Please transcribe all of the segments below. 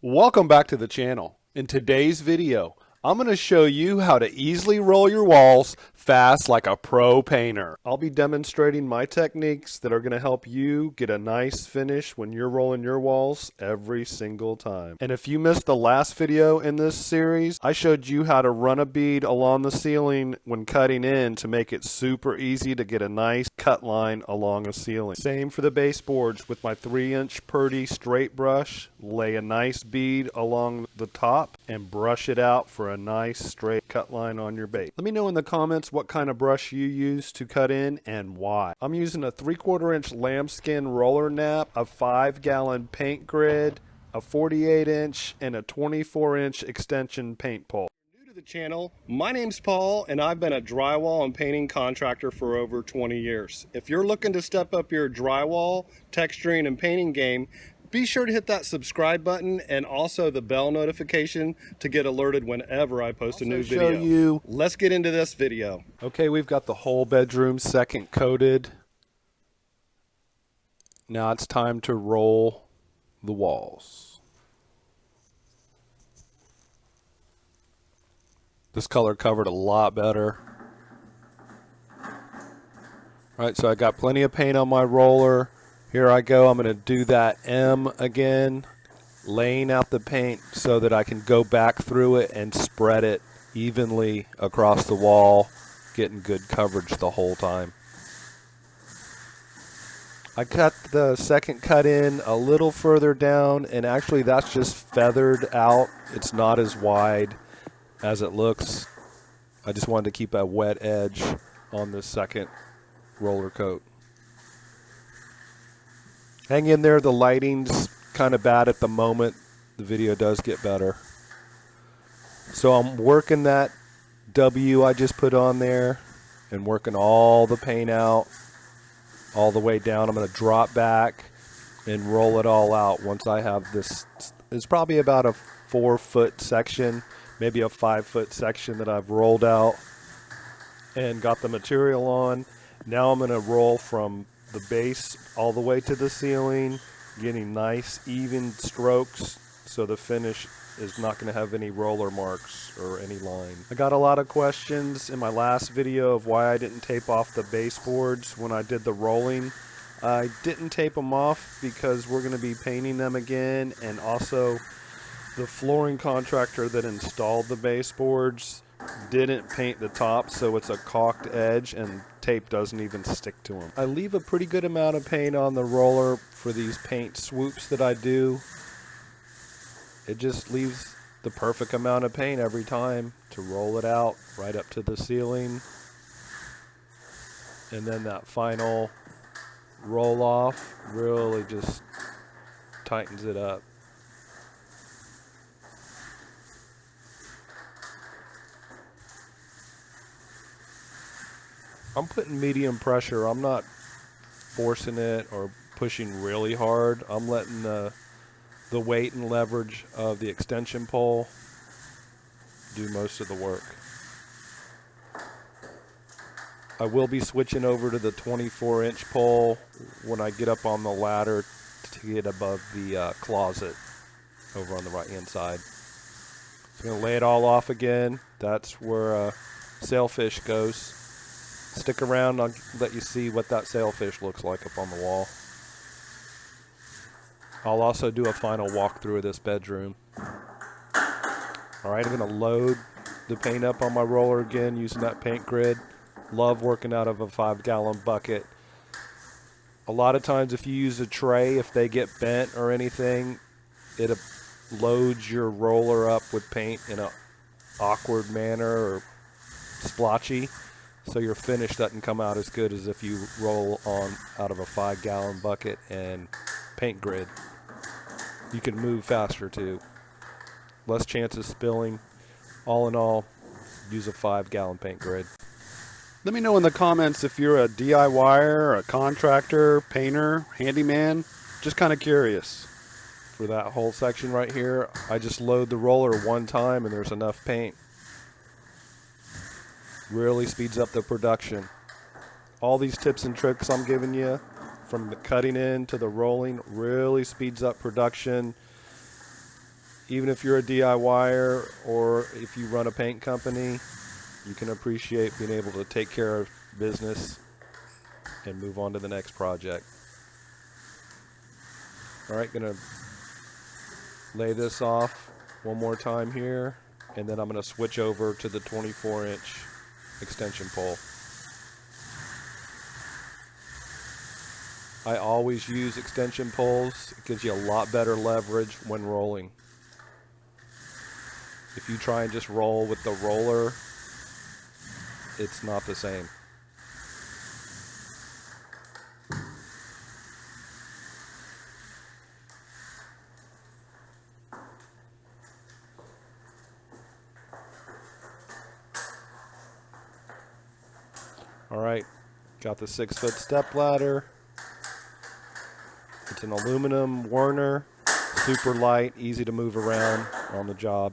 Welcome back to the channel. In today's video, I'm going to show you how to easily roll your walls fast like a pro painter. I'll be demonstrating my techniques that are going to help you get a nice finish when you're rolling your walls every single time. And if you missed the last video in this series, I showed you how to run a bead along the ceiling when cutting in to make it super easy to get a nice cut line along a ceiling. Same for the baseboards. With my 3-inch Purdy straight brush, lay a nice bead along the top and brush it out for a nice straight cut line on your base. Let me know in the comments what kind of brush you use to cut in and why. I'm using a 3/4 inch lambskin roller nap, a 5-gallon paint grid, a 48-inch and a 24-inch extension paint pole. New to the channel, my name's Paul and I've been a drywall and painting contractor for over 20 years. If you're looking to step up your drywall, texturing and painting game, be sure to hit that subscribe button and also the bell notification to get alerted whenever I post a new video. Let's get into this video. Okay, we've got the whole bedroom second coated. Now it's time to roll the walls. This color covered a lot better. All right, so I got plenty of paint on my roller. Here I go. I'm going to do that M again, laying out the paint so that I can go back through it and spread it evenly across the wall, getting good coverage the whole time. I cut the second cut in a little further down, and actually that's just feathered out. It's not as wide as it looks. I just wanted to keep a wet edge on the second roller coat. Hang in there, the lighting's kind of bad at the moment. The video does get better. So I'm working that W I just put on there and working all the paint out all the way down. I'm going to drop back and roll it all out once I have this. It's probably about a 4-foot section, maybe a 5-foot section that I've rolled out and got the material on. Now I'm going to roll from the base all the way to the ceiling, getting nice even strokes so the finish is not going to have any roller marks or any line. I got a lot of questions in my last video of why I didn't tape off the baseboards when I did the rolling. I didn't tape them off because we're going to be painting them again, and also the flooring contractor that installed the baseboards didn't paint the top, so it's a caulked edge and tape doesn't even stick to them. I leave a pretty good amount of paint on the roller for these paint swoops that I do. It just leaves the perfect amount of paint every time to roll it out right up to the ceiling. And then that final roll off really just tightens it up. I'm putting medium pressure. I'm not forcing it or pushing really hard. I'm letting the weight and leverage of the extension pole do most of the work. I will be switching over to the 24-inch pole when I get up on the ladder to get above the closet over on the right-hand side. So I'm going to lay it all off again. That's where sailfish goes. Stick around, I'll let you see what that sailfish looks like up on the wall. I'll also do a final walkthrough of this bedroom. Alright, I'm going to load the paint up on my roller again using that paint grid. Love working out of a 5-gallon bucket. A lot of times if you use a tray, if they get bent or anything, it loads your roller up with paint in an awkward manner or splotchy. So your finish doesn't come out as good as if you roll on out of a 5-gallon bucket and paint grid. You can move faster too. Less chance of spilling. All in all, use a 5-gallon paint grid. Let me know in the comments if you're a DIYer, a contractor, painter, handyman. Just kind of curious. For that whole section right here, I just load the roller one time and there's enough paint. Really speeds up the production. All these tips and tricks I'm giving you, from the cutting in to the rolling, really speeds up production. Even if you're a DIYer or if you run a paint company, you can appreciate being able to take care of business and move on to the next project. All right, gonna lay this off one more time here, and then I'm gonna switch over to the 24-inch extension pole. I always use extension poles. It gives you a lot better leverage when rolling. If you try and just roll with the roller, it's not the same. All right, got the 6-foot step ladder. It's an aluminum Werner, super light, easy to move around on the job.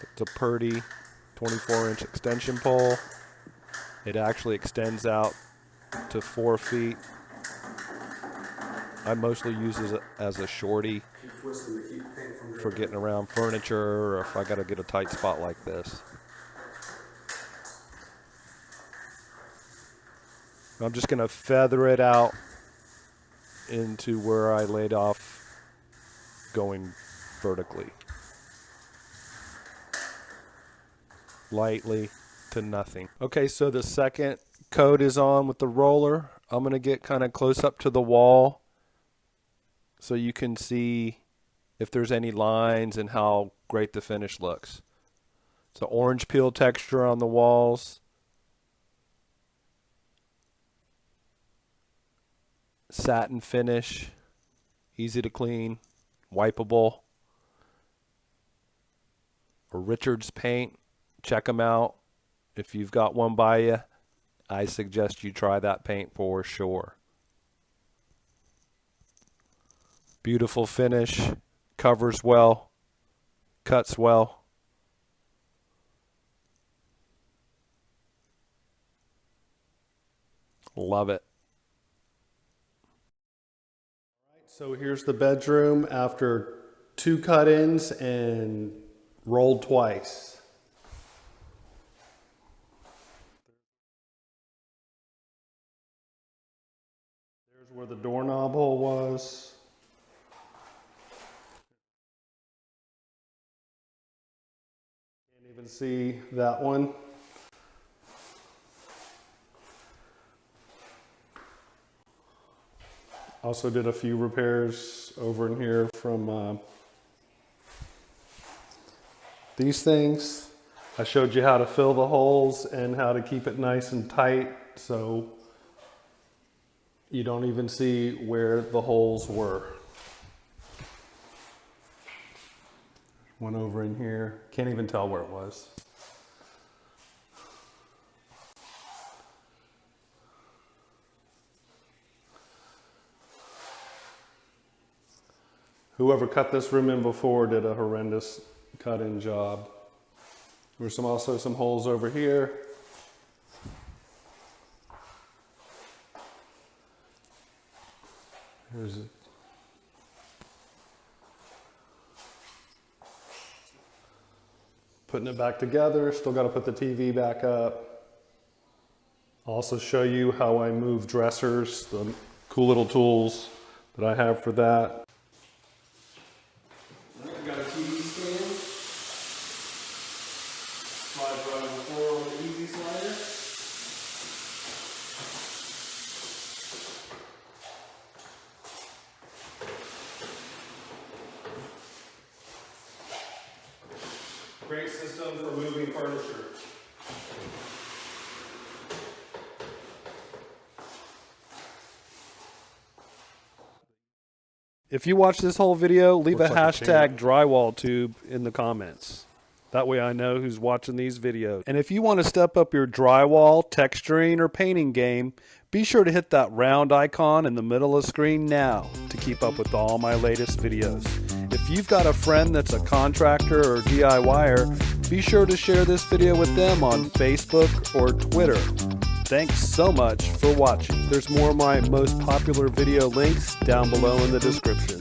It's a Purdy 24-inch extension pole. It actually extends out to 4 feet. I mostly use it as a shorty for getting around furniture, or if I got to get a tight spot like this. I'm just going to feather it out into where I laid off going vertically. Lightly to nothing. Okay, so the second coat is on with the roller. I'm going to get kind of close up to the wall so you can see if there's any lines and how great the finish looks. It's an orange peel texture on the walls. Satin finish, easy to clean, wipeable. Or Richards paint, check them out. If you've got one by you, I suggest you try that paint for sure. Beautiful finish, covers well, cuts well. Love it. So here's the bedroom after 2 cut-ins and rolled twice. There's where the doorknob hole was. Can't even see that one. Also did a few repairs over in here from these things. I showed you how to fill the holes and how to keep it nice and tight so you don't even see where the holes were. One over in here. Can't even tell where it was. Whoever cut this room in before did a horrendous cut-in job. There's also some holes over here. Here's it. Putting it back together, still got to put the TV back up. I'll also show you how I move dressers, the cool little tools that I have for that. I've got a TV stand. Slides right on the floor on the easy slider. Great system for moving furniture. If you watch this whole video, leave a hashtag drywall tube in the comments. That way I know who's watching these videos. And if you want to step up your drywall, texturing, or painting game, be sure to hit that round icon in the middle of the screen now to keep up with all my latest videos. If you've got a friend that's a contractor or DIYer, be sure to share this video with them on Facebook or Twitter. Thanks so much for watching. There's more of my most popular video links down below in the description.